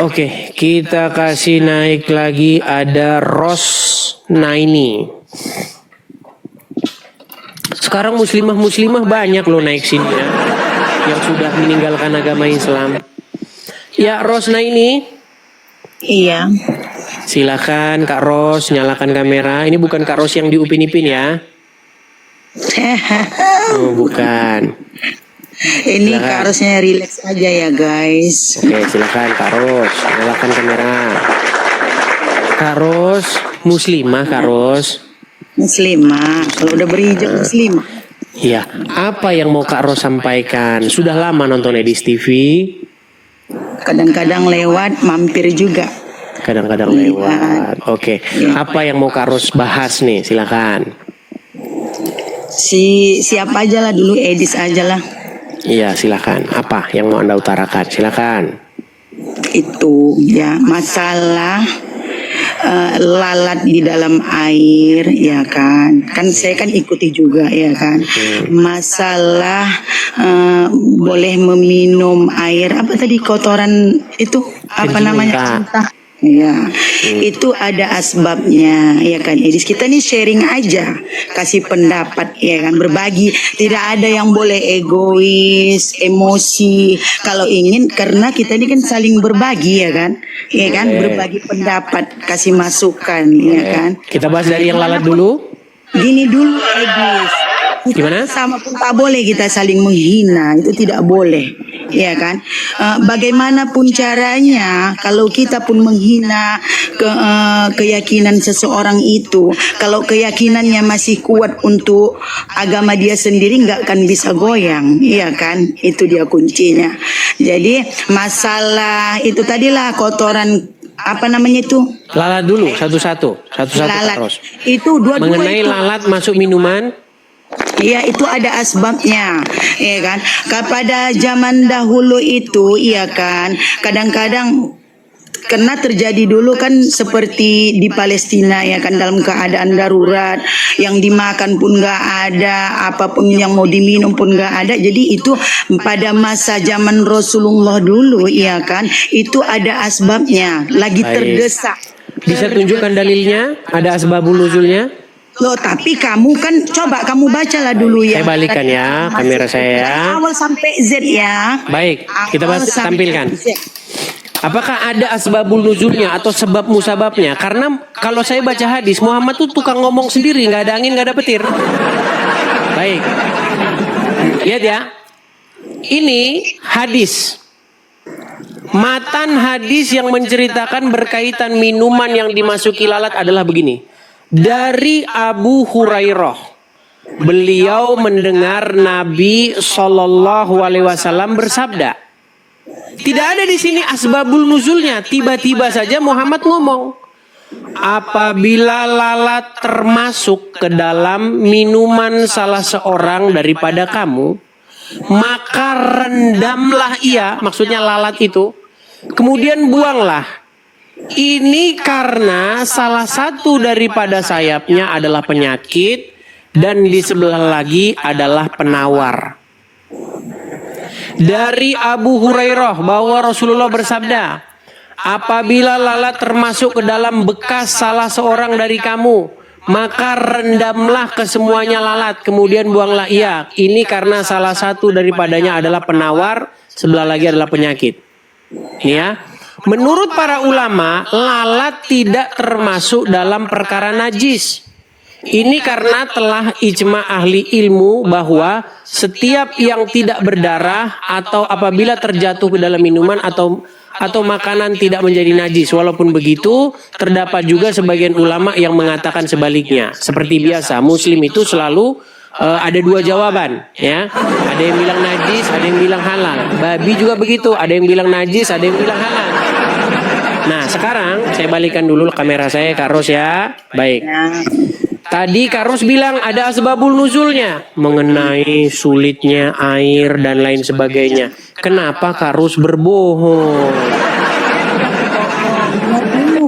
Oke, kita kasih naik lagi ada Rosnaini. Sekarang muslimah banyak loh naik sini ya, yang sudah meninggalkan agama Islam. Ya, Rosnaini. Iya. Silakan Kak Ros, nyalakan kamera. Ini bukan Kak Ros yang di Upin Ipin ya. Oh, bukan. Ini Kak Rosnya relax aja ya guys. Oke, silakan Kak Ros, nyalakan kamera. Kak Ros, muslimah Kak Ros. Muslimah, kalau udah berhijab muslimah. Iya, apa yang mau Kak Ros sampaikan? Sudah lama nonton Edis TV? Kadang-kadang lewat, mampir juga. Kadang-kadang lewat. Oke, apa yang mau Kak Ros bahas nih? Silakan. Siapa aja lah dulu, Edis aja lah. Iya, silakan. Apa yang mau Anda utarakan? Silakan. Itu ya masalah lalat di dalam air, ya kan? Kan saya kan ikuti juga, ya kan? Masalah boleh meminum air apa tadi kotoran itu apa namanya? Ya, itu ada asbabnya, ya kan? Edis kita nih sharing aja, kasih pendapat, ya kan? Berbagi, tidak ada yang boleh egois, emosi. Kalau ingin, karena kita ini kan saling berbagi, ya kan? Ya kan? Berbagi pendapat, kasih masukan, ya kan? Kita bahas dari yang lalat dulu. Gini dulu, Edis. Gimana? Sama pun tak boleh kita saling menghina, itu tidak boleh, ya kan? Bagaimanapun caranya, kalau kita pun menghina keyakinan seseorang itu, kalau keyakinannya masih kuat untuk agama dia sendiri, nggak akan bisa goyang, ya kan? Itu dia kuncinya. Jadi masalah itu tadilah kotoran apa namanya itu? Lalat dulu, satu-satu Lalat. terus. Itu dua-dua mengenai itu. lalat masuk minuman. Iya, itu ada asbabnya, ya kan? Pada zaman dahulu itu, iya kan, kadang-kadang karena terjadi dulu kan seperti di Palestina, ya kan, dalam keadaan darurat, yang dimakan pun nggak ada, apapun yang mau diminum pun nggak ada. Jadi itu pada masa zaman Rasulullah dulu, ya kan, itu ada asbabnya, lagi terdesak. Bisa tunjukkan dalilnya? Ada asbabul nuzulnya? Loh, tapi kamu kan coba kamu bacalah dulu ya. Saya balikan ya kamera saya ya. Dari awal sampai Z ya. Baik, kita Awal sampai tampilkan. Z. Apakah ada asbabul nuzulnya atau sebab musababnya? Karena kalau saya baca hadis, Muhammad tuh tukang ngomong sendiri, nggak ada angin, nggak ada petir. Baik, lihat ya. Ini hadis. Matan hadis yang menceritakan berkaitan minuman yang dimasuki lalat adalah begini. Dari Abu Hurairah, beliau mendengar Nabi Shallallahu Alaihi Wasallam bersabda. Tidak ada di sini asbabul nuzulnya. Tiba-tiba saja Muhammad ngomong, apabila lalat termasuk ke dalam minuman salah seorang daripada kamu, maka rendamlah ia, maksudnya lalat itu, kemudian buanglah. Ini karena salah satu daripada sayapnya adalah penyakit dan di sebelah lagi adalah penawar. Dari Abu Hurairah bahwa Rasulullah bersabda, apabila lalat termasuk ke dalam bekas salah seorang dari kamu, maka rendamlah kesemuanya lalat, kemudian buanglah ia. Ini karena salah satu daripadanya adalah penawar, sebelah lagi adalah penyakit. Ini ya. Menurut para ulama, lalat tidak termasuk dalam perkara najis. Ini karena telah ijma ahli ilmu bahwa setiap yang tidak berdarah atau apabila terjatuh ke dalam minuman atau makanan tidak menjadi najis. Walaupun begitu, terdapat juga sebagian ulama yang mengatakan sebaliknya. Seperti biasa, Muslim itu selalu ada dua jawaban, ya. Ada yang bilang najis, ada yang bilang halal. Babi juga begitu, ada yang bilang najis, ada yang bilang halal. Nah, sekarang saya balikan dulu kamera saya, Kak Ros ya. Baik. Tadi Kak Ros bilang ada asbabul nuzulnya mengenai sulitnya air dan lain sebagainya. Kenapa Kak Ros berbohong?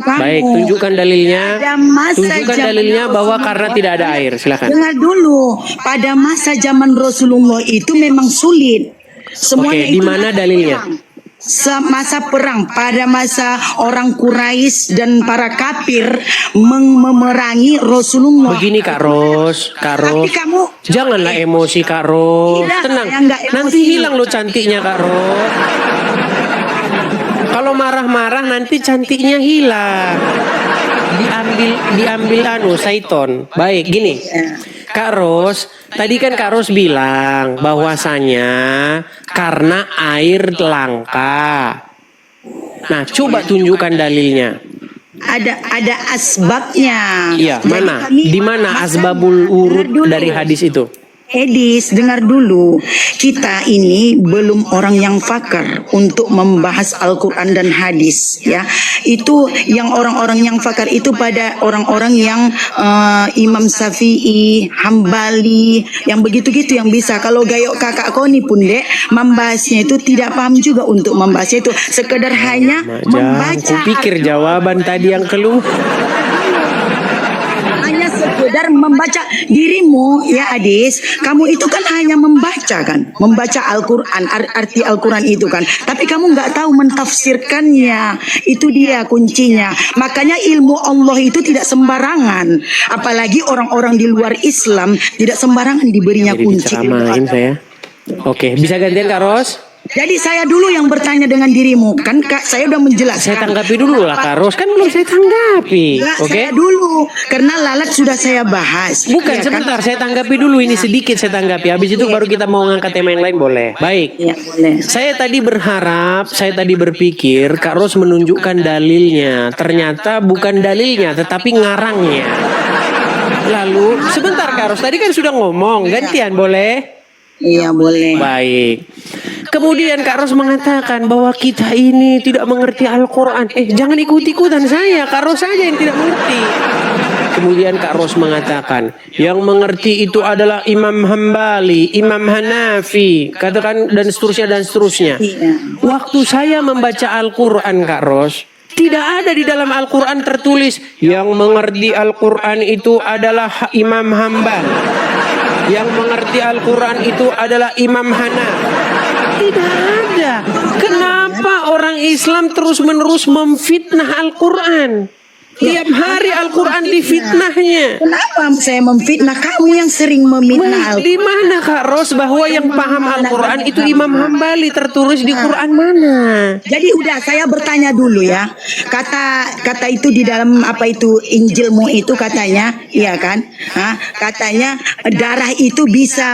Baik, tunjukkan dalilnya. Tunjukkan dalilnya bahwa karena tidak ada air. Silakan. Dengar dulu, pada masa zaman Rasulullah itu memang sulit. Oke, di mana dalilnya? semasa perang, pada masa orang Quraisy dan para kafir memerangi Rasulullah. Begini Kak Ros, Tapi kamu janganlah emosi Kak Ros. Tidak, Tenang, saya nggak emosi. nanti hilang lo cantiknya Kak Ros. Kalau marah-marah nanti cantiknya hilang. Diambil Saiton. Baik, gini. Kak Ros, tadi kan Kak Ros bilang bahwasanya karena air langka. Nah, coba tunjukkan dalilnya. ada asbabnya. Iya, Jadi mana? kami- Di mana maka asbabul urut dengar dulu. dari hadis itu? Edis, dengar dulu. Kita ini belum orang yang fakar untuk membahas Al-Quran dan hadis. Ya, itu yang orang-orang yang fakar itu pada orang-orang yang Imam Syafi'i, Hambali, yang begitu-gitu yang bisa. Kalau gayok kakak koni pun dek, membahasnya itu tidak paham juga untuk membahasnya itu. Sekedar hanya membaca. Kupikir jawaban tadi yang keluar. Hanya sekedar membaca dirimu ya Adis, kamu itu kan hanya membaca kan, membaca Al-Quran, arti Al-Quran itu kan, tapi kamu nggak tahu mentafsirkannya. Itu dia kuncinya. Makanya ilmu Allah itu tidak sembarangan, apalagi orang-orang di luar Islam tidak sembarangan diberinya Jadi kunci. diceramain saya. Oke, bisa gantian Kak Ros? Jadi saya dulu yang bertanya dengan dirimu kan, Kak, saya udah menjelaskan. Saya tanggapi dulu lah Kak Ros, kan belum saya tanggapi. Enggak, Oke? saya dulu karena lalat sudah saya bahas. Bukan, Ya kan? sebentar, saya tanggapi dulu ini sedikit saya tanggapi. Habis itu baru kita mau ngangkat tema yang lain, boleh? Baik. Ya boleh. Saya tadi berpikir Kak Ros menunjukkan dalilnya. Ternyata bukan dalilnya, tetapi ngarangnya. Lalu, sebentar Kak Ros, tadi kan sudah ngomong, gantian boleh? Iya boleh. Baik. Kemudian Kak Ros mengatakan bahwa kita ini tidak mengerti Al-Quran. Jangan ikut-ikutan saya, Kak Ros saja yang tidak mengerti. Kemudian Kak Ros mengatakan, yang mengerti itu adalah Imam Hambali, Imam Hanafi, katakan dan seterusnya. Iya. Waktu saya membaca Al-Quran Kak Ros, tidak ada di dalam Al-Quran tertulis yang mengerti Al-Quran itu adalah Imam Hambal. Yang mengerti Al-Quran itu adalah Imam Hanafi. Tidak ada. Kenapa orang Islam terus-menerus memfitnah Al-Quran? Tiap hari Al-Quran difitnahnya. Kenapa saya memfitnah? Kamu yang sering memfitnah Di mana Kak Ros bahwa yang paham Al-Quran itu Imam Hambali, tertulis di Quran mana? Jadi udah saya bertanya dulu ya. Kata itu di dalam apa itu Injilmu itu katanya, iya kan? Katanya darah itu bisa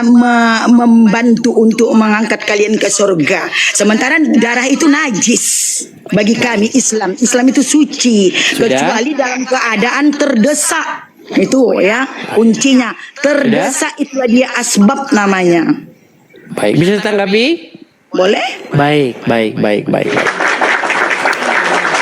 membantu untuk mengangkat kalian ke surga. Sementara darah itu najis bagi kami Islam. Islam itu suci kecuali dalam keadaan terdesak. Itu ya kuncinya. Terdesak itulah dia asbab namanya. Baik, bisa tanggapi? Boleh? Baik.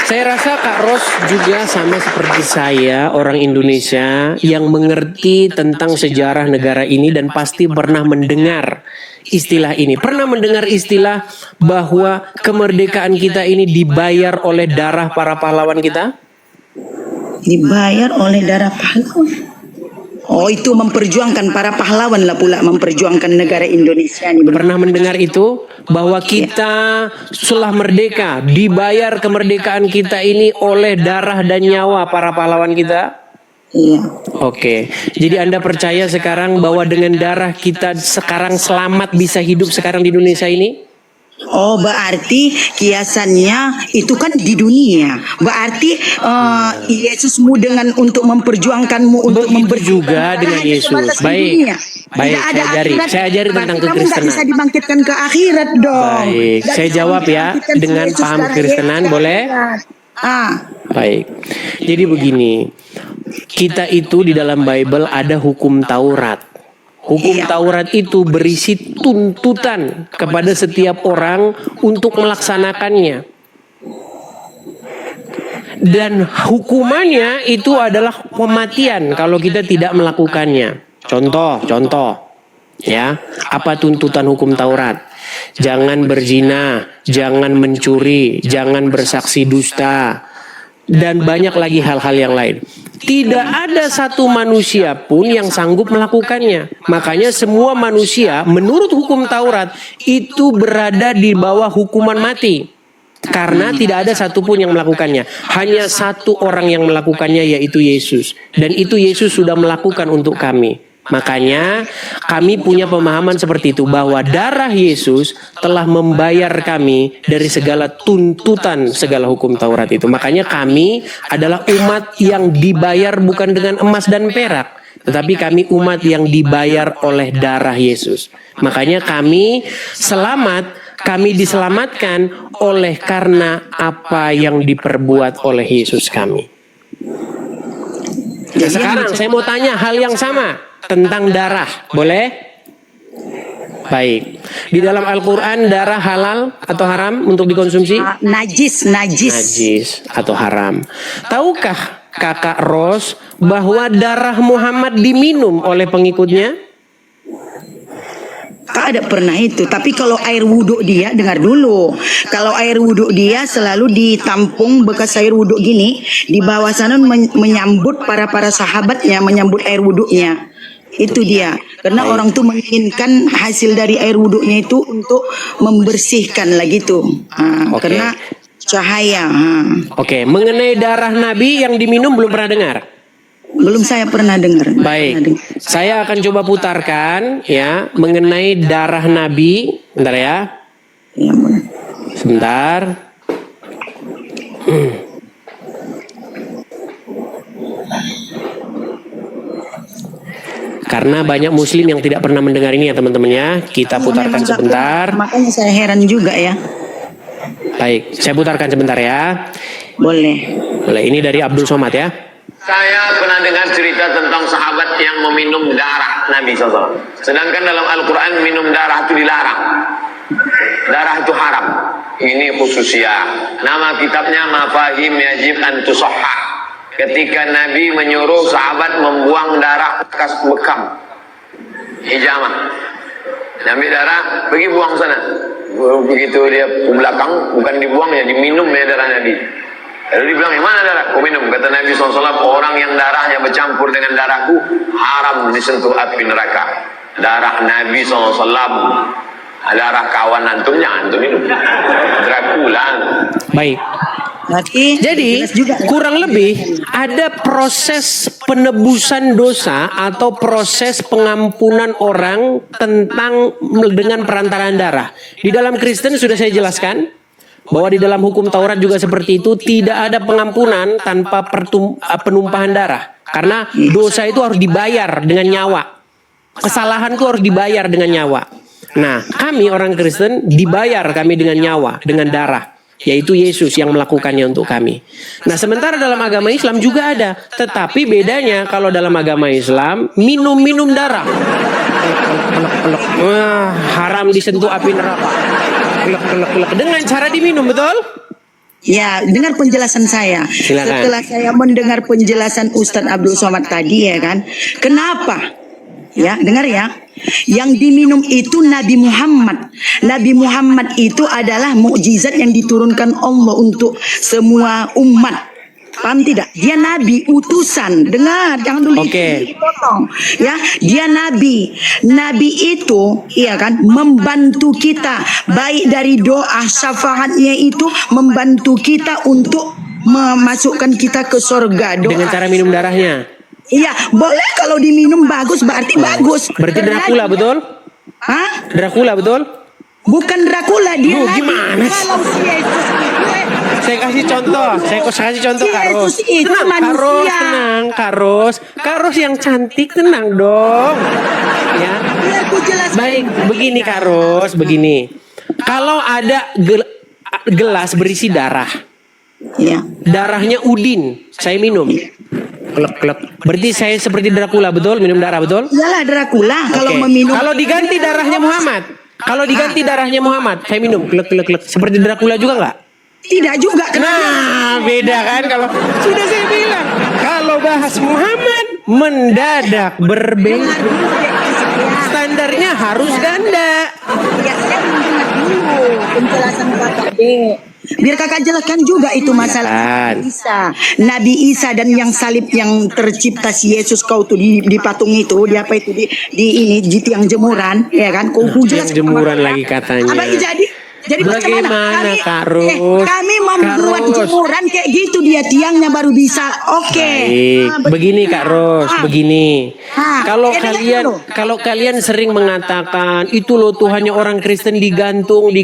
Saya rasa Kak Ros juga sama seperti saya, orang Indonesia yang mengerti tentang sejarah negara ini dan pasti pernah mendengar istilah ini. Pernah mendengar istilah bahwa kemerdekaan kita ini dibayar oleh darah para pahlawan kita? Dibayar oleh darah pahlawan. Oh, itu memperjuangkan para pahlawan lah pula memperjuangkan negara Indonesia ini. Pernah mendengar itu bahwa kita setelah merdeka dibayar kemerdekaan kita ini oleh darah dan nyawa para pahlawan kita? Iya. Oke, jadi Anda percaya sekarang bahwa dengan darah kita sekarang selamat bisa hidup sekarang di Indonesia ini? Oh, berarti kiasannya itu kan di dunia. Berarti Yesusmu dengan untuk memperjuangkanmu untuk Begitu juga dengan hanya Yesus. sebatas di Baik. dunia. Baik, Tidak ada akhirat. saya ajari tentang Berarti kamu nggak kekristenan. bisa dibangkitkan ke akhirat dong. Baik, Nggak saya bisa jawab ya dibangkitkan ke dengan Yesus paham karena kekristenan, Yesus boleh? akhirat. Baik. Jadi begini, kita itu di dalam Bible ada hukum Taurat. Hukum Taurat itu berisi tuntutan kepada setiap orang untuk melaksanakannya. Dan hukumannya itu adalah kematian kalau kita tidak melakukannya. Contoh. Ya, apa tuntutan hukum Taurat? Jangan berzina, jangan mencuri, jangan bersaksi dusta, dan banyak lagi hal-hal yang lain. Tidak ada satu manusia pun yang sanggup melakukannya. Makanya semua manusia menurut hukum Taurat itu berada di bawah hukuman mati. Karena tidak ada satupun yang melakukannya. Hanya satu orang yang melakukannya, yaitu Yesus. Dan itu Yesus sudah melakukan untuk kami. Makanya kami punya pemahaman seperti itu, bahwa darah Yesus telah membayar kami dari segala tuntutan segala hukum Taurat itu. Makanya kami adalah umat yang dibayar bukan dengan emas dan perak, tetapi kami umat yang dibayar oleh darah Yesus. Makanya kami selamat, kami diselamatkan oleh karena apa yang diperbuat oleh Yesus kami. Nah, sekarang saya mau tanya hal yang sama tentang darah, boleh? Baik. Di dalam Al-Quran darah halal atau haram untuk dikonsumsi? Najis. Najis atau haram. Tahukah Kakak Ros bahwa darah Muhammad diminum oleh pengikutnya? Tak ada pernah itu. Tapi kalau air wudhu dia, dengar dulu. Kalau air wudhu dia selalu ditampung bekas air wudhu gini, di bawah sana menyambut para sahabatnya, menyambut air wudhunya. Itu dia. Karena orang tuh menginginkan hasil dari air wudhunya itu untuk membersihkan lagi tuh. Karena cahaya. Oke, mengenai darah Nabi yang diminum belum pernah dengar? Belum, saya pernah dengar. Baik, saya akan coba putarkan ya mengenai darah Nabi. Bentar ya. Ya, boleh. Sebentar. Karena banyak muslim yang tidak pernah mendengar ini ya teman-teman ya. Kita putarkan sebentar. Makanya saya heran juga ya. Baik, saya putarkan sebentar ya. Boleh. Boleh, ini dari Abdul Somad ya. Saya pernah dengar cerita tentang sahabat yang meminum darah Nabi SAW. Sedangkan dalam Al-Quran minum darah itu dilarang. Darah itu haram. Ini khususnya. Nama kitabnya Mafahim Yajib an Tusahhah. Ketika Nabi menyuruh sahabat membuang darah bekas bekam hijamah, ambil darah, pergi buang sana. Begitu dia ke belakang, bukan dibuang ya, diminum ya darah Nabi. Lalu dibilang, yang mana darah? Kau minum. Kata Nabi SAW, orang yang darahnya bercampur dengan darahku haram disentuh api neraka. Darah Nabi SAW, darah kawan antum, jangan antum minum. Dracula. Baik. Jadi kurang lebih ada proses penebusan dosa atau proses pengampunan orang tentang dengan perantaraan darah. Di dalam Kristen sudah saya jelaskan bahwa di dalam hukum Taurat juga seperti itu, tidak ada pengampunan tanpa penumpahan darah. Karena dosa itu harus dibayar dengan nyawa. Kesalahan itu harus dibayar dengan nyawa. Nah, kami orang Kristen dibayar kami dengan nyawa, dengan darah. Yaitu Yesus yang melakukannya untuk kami. Nah, sementara dalam agama Islam juga ada. Tetapi bedanya kalau dalam agama Islam minum darah. Wah, haram disentuh api neraka. Dengan cara diminum, betul? Ya, dengar penjelasan saya. Silakan. Setelah saya mendengar penjelasan Ustadz Abdul Somad tadi ya kan, kenapa? Ya, dengar ya. Yang diminum itu Nabi Muhammad. Nabi Muhammad itu adalah mukjizat yang diturunkan Allah untuk semua umat. Paham tidak? Dia nabi utusan. Dengar, jangan dulu dipotong. Ya, dia nabi. Nabi itu, iya kan, membantu kita baik dari doa syafaatnya itu membantu kita untuk memasukkan kita ke surga. Doa. Dengan cara minum darahnya. Iya, boleh kalau diminum bagus berarti bagus. Berarti Dracula betul? Hah? Dracula betul? Bukan Dracula, dia Loh, nabi. gimana sih? Kalau si Yesus Saya kasih contoh, Kak Ros. Si Yesus itu manusia. Kak Ros yang cantik, tenang dong. Ya. Biar ku jelaskan. Baik, begini Kak Ros, begini. Kalau ada gelas berisi darah, Ya. darahnya Udin, saya minum. Klek. Berarti saya seperti Dracula, betul? Minum darah, betul? Iyalah Dracula kalau Oke. meminum. Kalau diganti darahnya Muhammad, saya minum. Klek. Seperti Dracula juga nggak? Tidak juga, kenapa? Nah, beda kan kalau sudah saya bilang. Kalau bahas Muhammad mendadak berbeda. Standarnya harus ganda. Ya, saya mendengar dulu penjelasan kakak Dek. Biar kakak jelaskan juga itu masalah Nabi Isa dan yang salib yang tercipta si Yesus kau tuh di patung itu, di apa itu di ini di tiang jemuran, ya kan? Kau jelas Yang jemuran lagi katanya. Apa yang jadi? Jadi Bagaimana, kami, Kak Ros? kami membuat Kak Ros. jemuran kayak gitu, dia tiangnya baru bisa. Oke. Baik, Ah, begini Kak Ros, begini. Kalau dengar kalian dulu. kalau kalian sering mengatakan itu loh Tuhannya orang Kristen digantung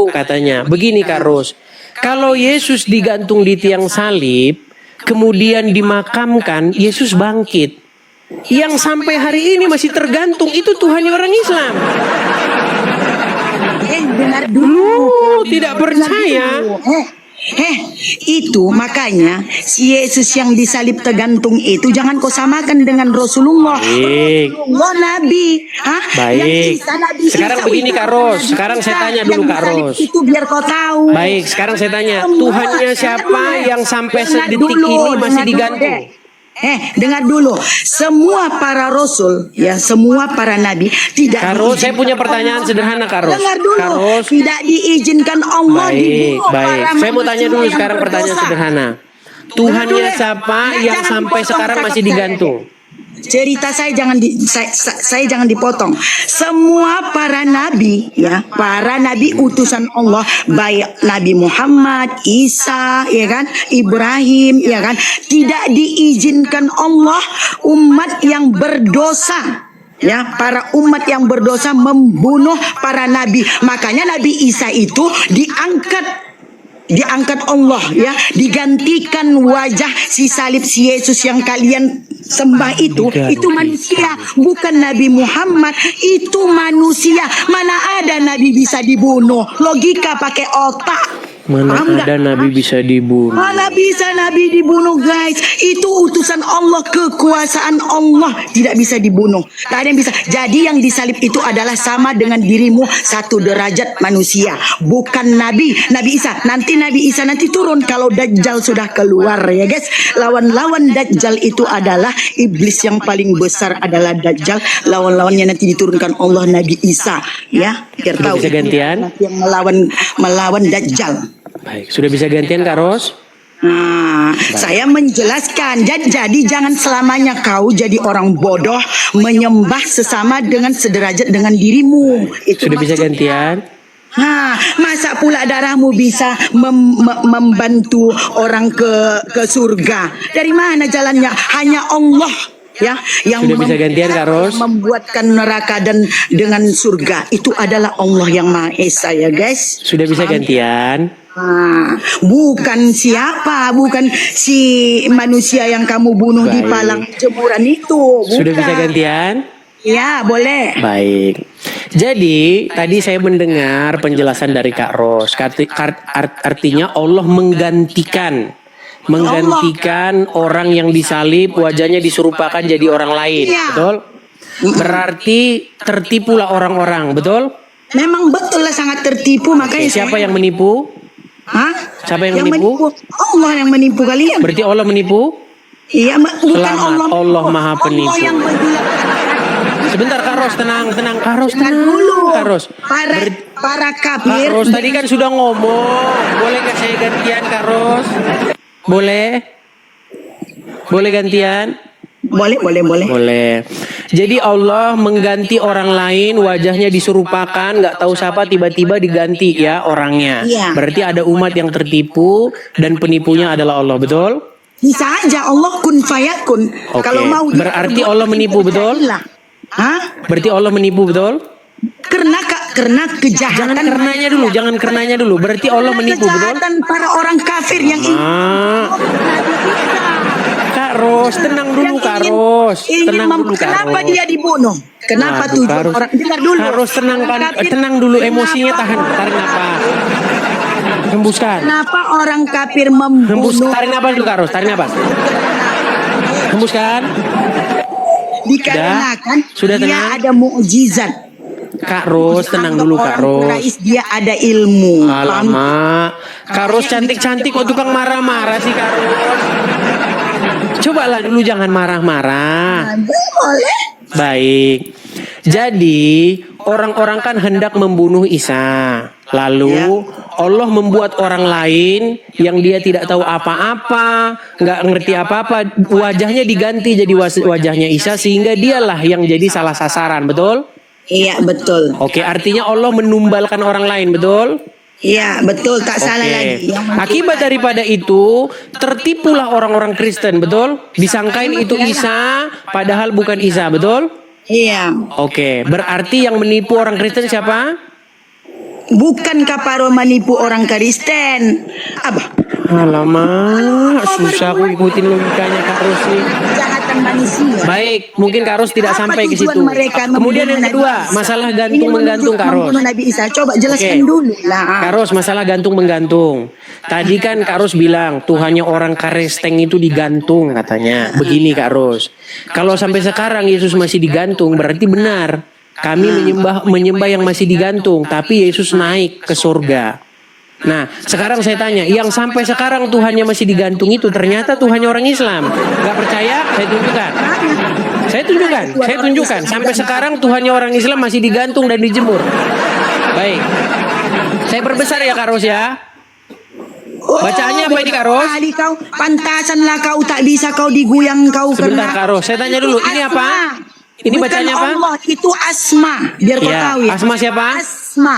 katanya. Begini Kak Ros, kalau Yesus digantung di tiang salib, kemudian dimakamkan, Yesus bangkit. Yang sampai hari ini masih tergantung itu Tuhannya orang Islam. Dengar dulu. Tidak percaya. Itu makanya si Yesus yang disalib tergantung itu jangan kau samakan dengan Rasulullah. Baik. Rasulullah Nabi. Hah? Baik. Yang Isa, Nabi Sekarang Isa, begini, itu Kak Ros. Nabi Sekarang saya Isa. tanya dulu, Yang Kak disalib Ros. Itu biar kau tahu. Baik, sekarang saya tanya, Semua, Tuhannya siapa yang sampai sedetik ini masih digantung? Dengar dulu. Semua para rasul, ya semua para nabi tidak Kak Ros, saya diizinkan punya pertanyaan Allah. sederhana, Kak Ros. Dengar dulu. Kak Ros. Tidak diizinkan Allah Baik, dibunuh baik. para Saya mau tanya manusia dulu yang sekarang pertanyaan berdosa. sederhana. Tuhannya siapa yang Jangan sampai dipotong sekarang masih cakap digantung? Cerita saya saya jangan dipotong. Semua para nabi, ya, para nabi utusan Allah, baik Nabi Muhammad, Isa, ya kan, Ibrahim, ya kan, tidak diizinkan Allah umat yang berdosa. Ya, para umat yang berdosa membunuh para nabi. Makanya Nabi Isa itu diangkat Allah, ya, digantikan wajah si salib si Yesus yang kalian sembah itu manusia, bukan Nabi Muhammad, itu manusia. Mana ada nabi bisa dibunuh? Logika pakai otak. Mana Paham ada nggak? Nabi bisa dibunuh? Mana bisa nabi dibunuh, guys? Itu utusan Allah, kekuasaan Allah, tidak bisa dibunuh. Tak ada yang bisa. Jadi yang disalib itu adalah sama dengan dirimu, satu derajat manusia, bukan nabi. Nabi Isa nanti turun kalau Dajjal sudah keluar, ya guys. Lawan-lawan Dajjal itu adalah iblis yang paling besar adalah Dajjal. Lawan-lawannya nanti diturunkan Allah Nabi Isa, ya. Biar Sudah tahu bisa gantian? yang melawan Dajjal. Baik, sudah bisa gantian Kak Ros? Nah, saya menjelaskan. Jadi jangan selamanya kau jadi orang bodoh menyembah sesama dengan sederajat dengan dirimu. Itu Sudah bisa maksudnya. gantian? Nah, masa pula darahmu bisa membantu orang ke surga? Dari mana jalannya? Hanya Allah, ya, yang Sudah bisa gantian, Kak Ros? membuatkan neraka dan dengan surga. Itu adalah Allah yang Maha Esa, ya guys. Sudah bisa gantian? Bukan si manusia yang kamu bunuh di Baik. palang jemuran itu. Bukan. Sudah bisa gantian? Ya, boleh. Baik. Jadi tadi saya mendengar penjelasan dari Kak Ros. Artinya Allah menggantikan orang yang disalib, wajahnya diserupakan jadi orang lain. Iya. Betul? Berarti tertipulah orang-orang, betul? Memang betul lah, sangat tertipu. Makanya Siapa saya- yang menipu? Hah? Siapa yang menipu? Allah yang menipu kalian. Berarti Allah menipu? Iya, bukan Selamat, Allah Maha Penipu. Allah yang menggila. Sebentar Kak Ros, tenang. Kak Ros, Dengar tenang. dulu. Kak Ros. Para Kak kafir. Ros tadi kan sudah ngomong. Boleh gak saya gantian Kak Ros? Boleh? Boleh gantian? Boleh. Boleh. Jadi Allah mengganti orang lain, wajahnya diserupakan, nggak tahu siapa, tiba-tiba diganti ya orangnya. Iya. Berarti ada umat yang tertipu dan penipunya adalah Allah, betul? Bisa aja Allah kun fayakun. Oke. Kalau mau Berarti Allah menipu, betul? Hah? Berarti Allah menipu, betul? Karena kejahatan. Jangan karenanya dulu. Berarti Allah menipu, betul? Kejahatan para orang kafir yang ingin Kak Ros, tenang dulu Kak Ros. Tenang dulu Kak Kenapa Ros. dia dibunuh? Kenapa Waduh, tujuh Kak Ros. orang? Dengar dulu. Kak Ros, Orang kafir, tenang dulu, emosinya kenapa- tarik napas. Hembuskan. Kenapa orang kafir membunuh? Tarik napas dulu Kak Ros, tarik napas. Hembuskan. Dikarenakan Sudah dia tenang? ada mukjizat. Kak Ros, tenang dulu Kak Orang Ros. Quraisy dia ada ilmu. Paham? Alamak, Kak Ros cantik-cantik kok tukang marah-marah sih Kak Ros. Cobalah dulu jangan marah-marah. Boleh. Baik. Jadi orang-orang kan hendak membunuh Isa. Lalu Allah membuat orang lain yang dia tidak tahu apa-apa, nggak ngerti apa-apa, wajahnya diganti jadi wajahnya Isa sehingga dialah yang jadi salah sasaran, betul? Iya, betul. Oke, artinya Allah menumbalkan orang lain, betul? Iya, betul, tak salah Oke. lagi. Yang penting Akibat daripada itu tertipulah orang-orang Kristen, betul? Disangkain itu Isa, padahal bukan Isa, betul? iya, Oke, berarti yang menipu orang Kristen siapa? bukan kaparo menipu orang Kristen. Abah, Alamak, susah aku ikutin logikanya Kak Ros nih. kejahatan manusia. Baik, mungkin Kak Ros tidak Apa sampai ke tujuan situ. mereka Kemudian yang membunuh kedua, Nabi Isa? masalah Ingin gantung-menggantung Kak Ros. membunuh Nabi Isa. Coba jelaskan Oke. dulu lah. Kak Ros, masalah gantung-menggantung. Tadi kan Kak Ros bilang Tuhannya orang Kristen itu digantung katanya. Begini Kak Ros, kalau sampai sekarang Yesus masih digantung berarti benar. Kami menyembah yang masih digantung, tapi Yesus naik ke surga. Nah, sekarang saya tanya, yang sampai sekarang Tuhannya masih digantung itu ternyata Tuhannya orang Islam. Gak percaya? Saya tunjukkan. Saya tunjukkan. Sampai sekarang Tuhannya orang Islam masih digantung dan dijemur. Baik. Saya perbesar ya Kak Ros ya. Bacaannya apa ini Kak Ros? Kali kau, pantasanlah kau tak bisa kau diguyang kau Sebentar kena. Kak Ros, saya tanya dulu, ini apa? Ini Bukan bacanya apa? Allah, itu Asma. Biar kau Ya, tahu ya. Asma siapa? Asma.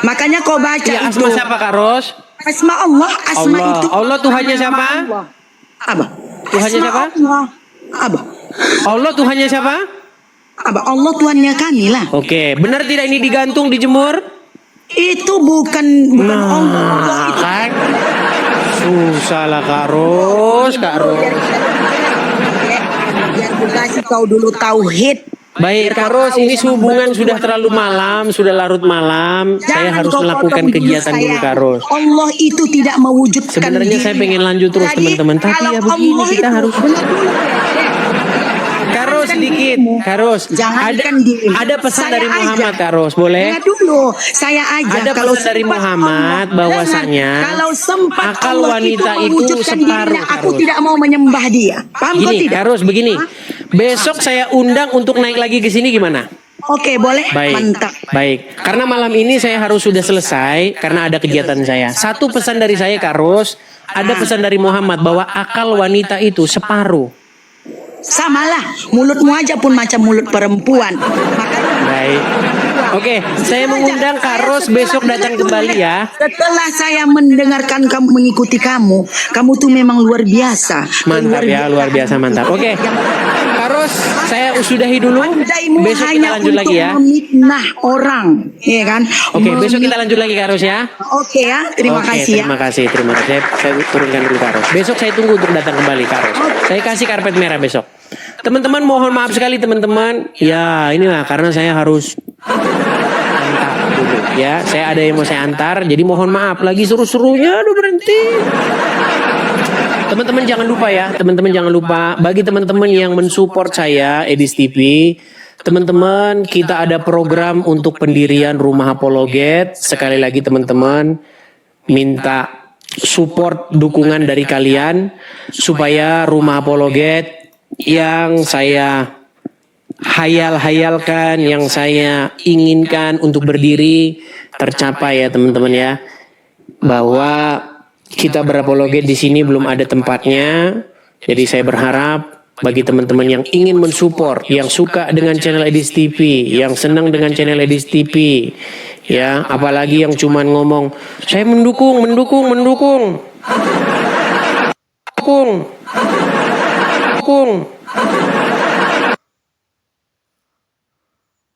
Makanya kau baca Ya, itu. Asma siapa Kak Ros? Asma Allah, Asma Allah. itu. Allah Tuhannya siapa? Allah. Abah. Tuhannya Asma siapa? Allah. Abah. Allah Tuhannya siapa? Abah, Allah Tuhannya kami lah. Oke, benar tidak ini digantung, dijemur? Itu bukan Allah. Nah, kan? Susah lah Kak Ros, Kak Ros. Biar ku kasih kau dulu tauhid. Baik Kak Ros, ini hubungan sudah terlalu malam, sudah larut malam. Saya Jangan harus kau melakukan potong kegiatan saya. dulu Kak Ros. Allah itu tidak mewujudkan Sebenarnya saya dirinya. pengen lanjut terus, Jadi, teman-teman. Tapi kalau ya begini, Allah kita itu, harus- dengar dulu. Kak Ros sedikit, Kak Ros. Jangankan Ada, dirimu. ada pesan Saya dari aja. Muhammad Kak Ros, boleh? Dengar dulu, saya aja. Ada kalau pesan dari sempat Muhammad Allah, bahwasanya dengar, kalau sempat akal Allah wanita itu mewujudkan separuh, dirinya, aku Kak Ros. tidak mau menyembah dia. Paham kau Gini, tidak? Kak Ros, begini. Besok saya undang untuk naik lagi ke sini gimana? Oke, boleh. Baik, Mantap. baik. Karena malam ini saya harus sudah selesai karena ada kegiatan saya. Satu pesan dari saya Kak Ros, ada pesan dari Muhammad bahwa akal wanita itu separuh. Samalah, mulutmu aja pun macam mulut perempuan. Makanya Baik. Oke, saya mengundang Kak Ros besok datang kembali ya. setelah saya mendengarkan kamu mengikuti kamu tuh memang luar biasa. Mantap ya, luar biasa mantap. Oke. Kak Ros, saya sudahi dulu. Pandaimu Besok kita hanya lanjut untuk lagi ya. memfitnah orang, ya kan? Oke, besok kita lanjut lagi Kak Ros ya. Oke ya, terima Oke, kasih ya. terima kasih. Saya turunkan dulu Kak Ros. Besok saya tunggu untuk datang kembali Kak Ros. Saya kasih karpet merah besok. Teman-teman mohon maaf sekali teman-teman. Ya inilah karena saya harus antar dulu ya. Saya ada yang mau saya antar. Jadi mohon maaf lagi seru-serunya. Aduh berhenti. Teman-teman jangan lupa ya. Teman-teman jangan lupa. Bagi teman-teman yang mensupport saya Edis TV. Teman-teman kita ada program untuk pendirian rumah apologet. Sekali lagi teman-teman minta support dukungan dari kalian supaya rumah apologet yang saya hayal-hayalkan, yang saya inginkan untuk berdiri tercapai ya teman-teman ya. Bahwa kita berapologet di sini belum ada tempatnya. Jadi saya berharap bagi teman-teman yang ingin mensupport, yang suka dengan channel Edis TV, yang senang dengan channel Edis TV, ya, apalagi yang cuman ngomong, saya mendukung.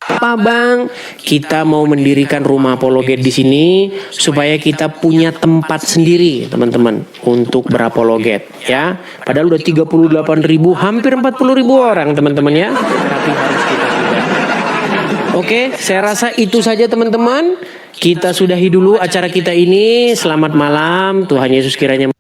Apa bang? Kita mau mendirikan rumah apologet di sini supaya kita punya tempat sendiri teman-teman untuk berapologet ya. Padahal udah 38.000, hampir 40.000 orang teman-teman ya. Tapi harus kita sudah. Oke, saya rasa itu saja teman-teman. Kita sudahi dulu acara kita ini. Selamat malam. Tuhan Yesus kiranya